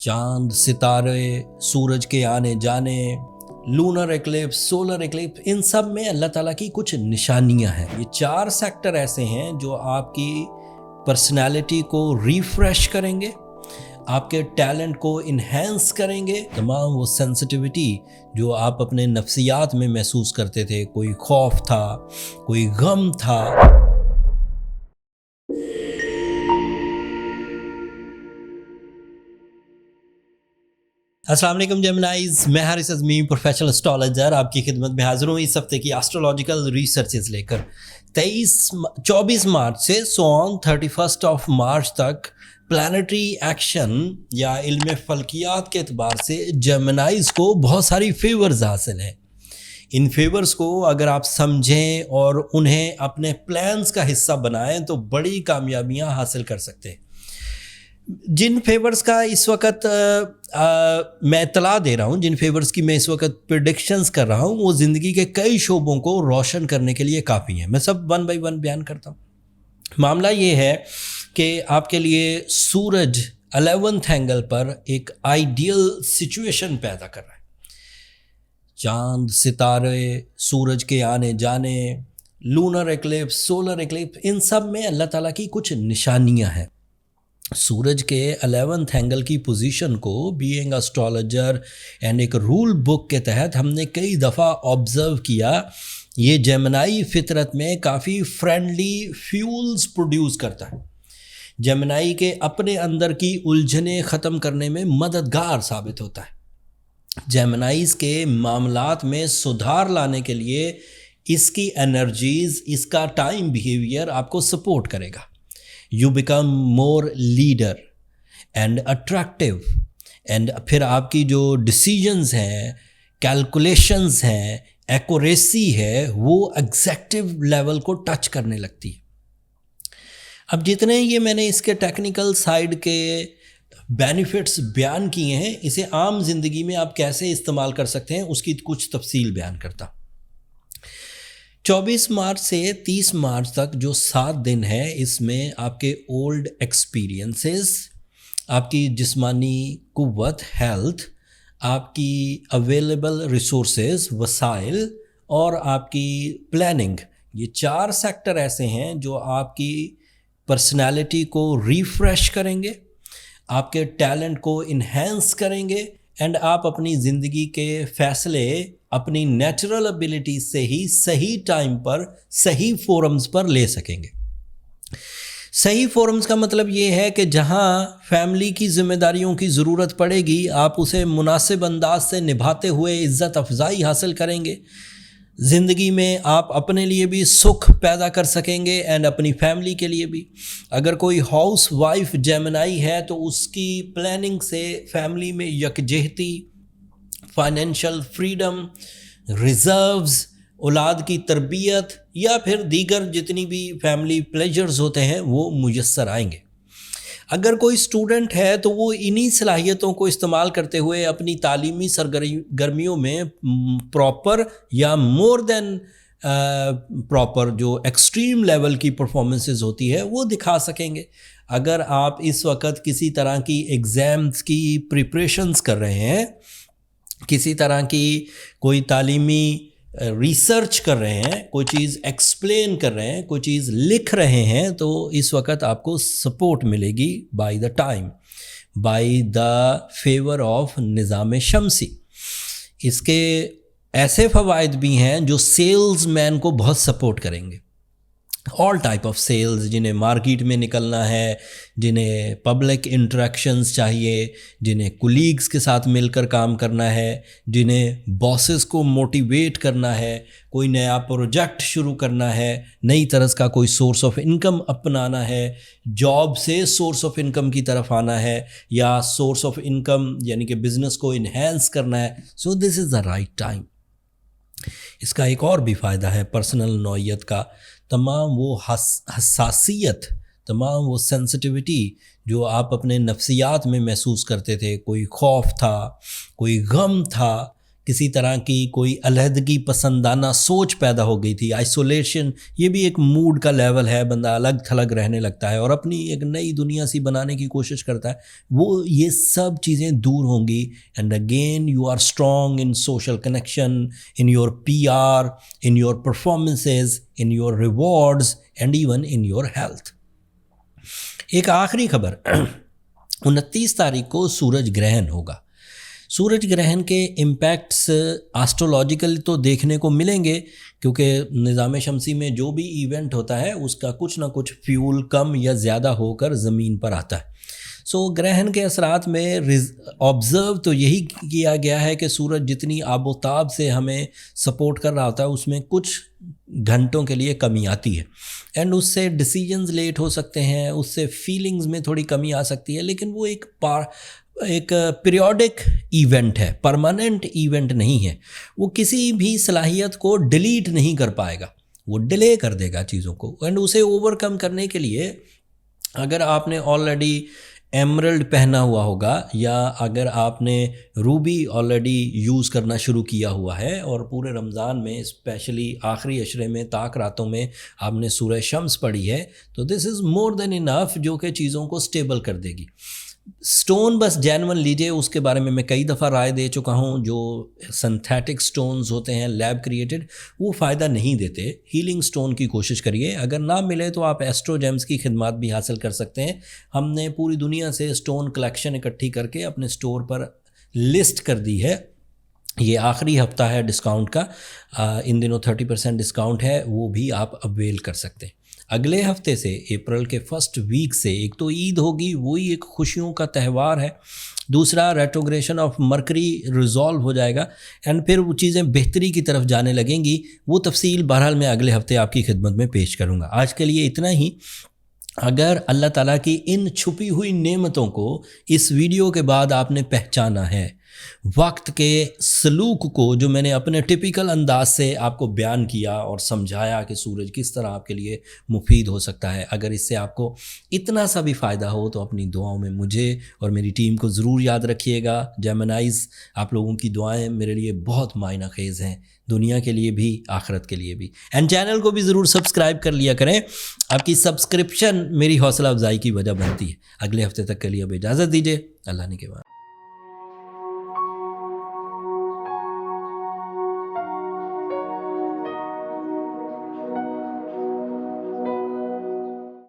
चांद, सितारे, सूरज के आने जाने, लूनर एक्लिप्स, सोलर एक्लिप्स, इन सब में अल्लाह ताला की कुछ निशानियां हैं। ये 4 सेक्टर ऐसे हैं जो आपकी पर्सनालिटी को रिफ्रेश करेंगे, आपके टैलेंट को इन्हेंस करेंगे। तमाम वो सेंसिटिविटी जो आप अपने नफ्सियात में महसूस करते थे, कोई खौफ था, कोई गम था। अस्सलाम वालेकुम जेमिनाइज, मैं हारिस अज़मी प्रोफेशनल एस्ट्रोलॉजर आपकी खिदमत में हाजिर हूँ इस हफ्ते की एस्ट्रोलॉजिकल रिसर्चेस लेकर। 24 मार्च से ऑन 31 मार्च तक प्लानिटरी एक्शन या इल्म फल्कियात के अतबार से जेमिनाइज को बहुत सारी फेवर्स हासिल हैं। इन फेवर्स को अगर आप समझें और उन्हें अपने प्लान्स का हिस्सा बनाएं तो बड़ी कामयाबियां हासिल कर सकते हैं। जिन फेवर्स का इस वक्त मैं इत्तला दे रहा हूँ, जिन फेवर्स की मैं इस वक्त प्रेडिक्शंस कर रहा हूँ, वो ज़िंदगी के कई शोबों को रोशन करने के लिए काफ़ी हैं। मैं सब 1 बाय 1 बयान करता हूँ। मामला ये है कि आपके लिए सूरज 11th एंगल पर एक आइडियल सिचुएशन पैदा कर रहा है। चांद, सितारे, सूरज के आने जाने, लूनर एक्लिप्स, सोलर एक्लिप्स, इन सब में अल्लाह ताला की कुछ निशानियाँ हैं। सूरज के 11th एंगल की पोजीशन को बीइंग एस्ट्रोलॉजर एंड एक रूल बुक के तहत हमने कई दफ़ा ऑब्ज़र्व किया। ये जेमिनाई फितरत में काफ़ी फ्रेंडली फ्यूल्स प्रोड्यूस करता है। जेमिनाई के अपने अंदर की उलझनें ख़त्म करने में मददगार साबित होता है। जेमिनाइज़ के मामलात में सुधार लाने के लिए इसकी एनर्जीज़, इसका टाइम बिहेवियर आपको सपोर्ट करेगा। You become more leader and attractive, and फिर आपकी जो decisions हैं, calculations हैं, accuracy है, वो executive level को टच करने लगती है। अब जितने ये मैंने इसके टेक्निकल साइड के बेनिफिट्स बयान किए हैं, इसे आम ज़िंदगी में आप कैसे इस्तेमाल कर सकते हैं उसकी कुछ तफसील बयान करता हूँ। 24 मार्च से 30 मार्च तक जो 7 दिन है, इसमें आपके ओल्ड एक्सपीरियंसेस, आपकी जिस्मानी कुव्वत हेल्थ, आपकी अवेलेबल रिसोर्सेज वसाइल और आपकी प्लानिंग, ये 4 सेक्टर ऐसे हैं जो आपकी पर्सनालिटी को रिफ्रेश करेंगे, आपके टैलेंट को इन्हेंस करेंगे एंड आप अपनी ज़िंदगी के फ़ैसले अपनी नेचुरल एबिलिटी से ही सही टाइम पर सही फोरम्स पर ले सकेंगे। सही फोरम्स का मतलब ये है कि जहाँ फैमिली की जिम्मेदारियों की ज़रूरत पड़ेगी, आप उसे मुनासिब अंदाज से निभाते हुए इज़्ज़त अफजाई हासिल करेंगे। ज़िंदगी में आप अपने लिए भी सुख पैदा कर सकेंगे एंड अपनी फैमिली के लिए भी। अगर कोई हाउस वाइफ जेमिनाई है तो उसकी प्लानिंग से फैमिली में यकजहती, फाइनेंशियल फ्रीडम, रिज़र्व्स, औलाद की तरबियत या फिर दीगर जितनी भी फैमिली प्लेजर्स होते हैं वो मुयस्सर आएंगे। अगर कोई स्टूडेंट है तो वो इन्हीं सलाहियतों को इस्तेमाल करते हुए अपनी तालीमी सरगर्मियों में प्रॉपर या मोर देन प्रॉपर जो एक्सट्रीम लेवल की परफॉर्मेंसेस होती है वो दिखा सकेंगे। अगर आप इस वक्त किसी तरह की एग्ज़ाम्स की प्रिपरेशंस कर रहे हैं, किसी तरह की कोई तालीमी रिसर्च कर रहे हैं, कोई चीज़ एक्सप्लेन कर रहे हैं, कोई चीज़ लिख रहे हैं, तो इस वक्त आपको सपोर्ट मिलेगी by the time, by the favour of Nizam Shamsi. इसके ऐसे फ़वाइद भी हैं जो सेल्स मैन को बहुत सपोर्ट करेंगे। ऑल टाइप ऑफ सेल्स, जिन्हें मार्केट में निकलना है, जिन्हें पब्लिक इंटरेक्शंस चाहिए, जिन्हें कुलीग्स के साथ मिलकर काम करना है, जिन्हें बॉसेस को मोटिवेट करना है, कोई नया प्रोजेक्ट शुरू करना है, नई तरह का कोई सोर्स ऑफ इनकम अपनाना है, जॉब से सोर्स ऑफ इनकम की तरफ आना है या सोर्स ऑफ इनकम यानी कि बिज़नेस को इन्हेंस करना है, so this is the right time. इसका एक और भी फ़ायदा है पर्सनल नौइयत का। तमाम वो हसासियत, तमाम वो सेंसिटिविटी जो आप अपने नफ्सियात में महसूस करते थे, कोई खौफ था, कोई गम था, کسی طرح کی کوئی علیحدگی پسندانہ سوچ پیدا ہو گئی تھی، آئسولیشن، یہ بھی ایک موڈ کا لیول ہے، بندہ الگ تھلگ رہنے لگتا ہے اور اپنی ایک نئی دنیا سی بنانے کی کوشش کرتا ہے، وہ یہ سب چیزیں دور ہوں گی. And again you are strong in social connection, in your PR، in your performances, in your rewards and even in your health. ایک آخری خبر، 29 تاریخ کو سورج گرہن ہوگا. سورج گرہن کے امپیکٹس آسٹرولوجیکل تو دیکھنے کو ملیں گے، کیونکہ نظام شمسی میں جو بھی ایونٹ ہوتا ہے اس کا کچھ نہ کچھ فیول کم یا زیادہ ہو کر زمین پر آتا ہے. سو گرہن کے اثرات میں آبزرو تو یہی کیا گیا ہے کہ سورج جتنی آب و تاب سے ہمیں سپورٹ کر رہا ہوتا ہے اس میں کچھ گھنٹوں کے لیے کمی آتی ہے، اینڈ اس سے ڈیسیجنز لیٹ ہو سکتے ہیں، اس سے فیلنگز میں تھوڑی کمی آ سکتی ہے، لیکن وہ ایک پیریوڈک ایونٹ ہے، پرماننٹ ایونٹ نہیں ہے. وہ کسی بھی صلاحیت کو ڈیلیٹ نہیں کر پائے گا، وہ ڈیلے کر دے گا چیزوں کو. اینڈ اسے اوور کم کرنے کے لیے اگر آپ نے آلریڈی ایمرلڈ پہنا ہوا ہوگا، یا اگر آپ نے روبی آلریڈی یوز کرنا شروع کیا ہوا ہے، اور پورے رمضان میں اسپیشلی آخری عشرے میں طاق راتوں میں آپ نے سورہ شمس پڑھی ہے، تو دس از مور دین انف، جو کہ چیزوں کو سٹیبل کر دے گی. سٹون بس جینون لیجئے، اس کے بارے میں میں کئی دفعہ رائے دے چکا ہوں. جو سنتھیٹک سٹونز ہوتے ہیں لیب کریٹڈ، وہ فائدہ نہیں دیتے. ہیلنگ سٹون کی کوشش کریے، اگر نہ ملے تو آپ ایسٹرو جیمز کی خدمات بھی حاصل کر سکتے ہیں. ہم نے پوری دنیا سے سٹون کلیکشن اکٹھی کر کے اپنے سٹور پر لسٹ کر دی ہے. یہ آخری ہفتہ ہے ڈسکاؤنٹ کا، ان دنوں 30% ڈسکاؤنٹ ہے، وہ بھی آپ اویل کر سکتے ہیں. اگلے ہفتے سے اپریل کے فرسٹ ویک سے ایک تو عید ہوگی، وہی ایک خوشیوں کا تہوار ہے. دوسرا ریٹروگریشن آف مرکری ریزالو ہو جائے گا، اینڈ پھر وہ چیزیں بہتری کی طرف جانے لگیں گی. وہ تفصیل بہرحال میں اگلے ہفتے آپ کی خدمت میں پیش کروں گا. آج کے لیے اتنا ہی. اگر اللہ تعالیٰ کی ان چھپی ہوئی نعمتوں کو اس ویڈیو کے بعد آپ نے پہچانا ہے، وقت کے سلوک کو جو میں نے اپنے ٹپیکل انداز سے آپ کو بیان کیا اور سمجھایا کہ سورج کس طرح آپ کے لیے مفید ہو سکتا ہے، اگر اس سے آپ کو اتنا سا بھی فائدہ ہو تو اپنی دعاؤں میں مجھے اور میری ٹیم کو ضرور یاد رکھیے گا. جیمنائز، آپ لوگوں کی دعائیں میرے لیے بہت معنی خیز ہیں، دنیا کے لیے بھی آخرت کے لیے بھی. اینڈ چینل کو بھی ضرور سبسکرائب کر لیا کریں، آپ کی سبسکرپشن میری حوصلہ افزائی کی وجہ بنتی ہے. اگلے ہفتے تک کے لیے اب اجازت دیجیے. اللہ نے کے بعد.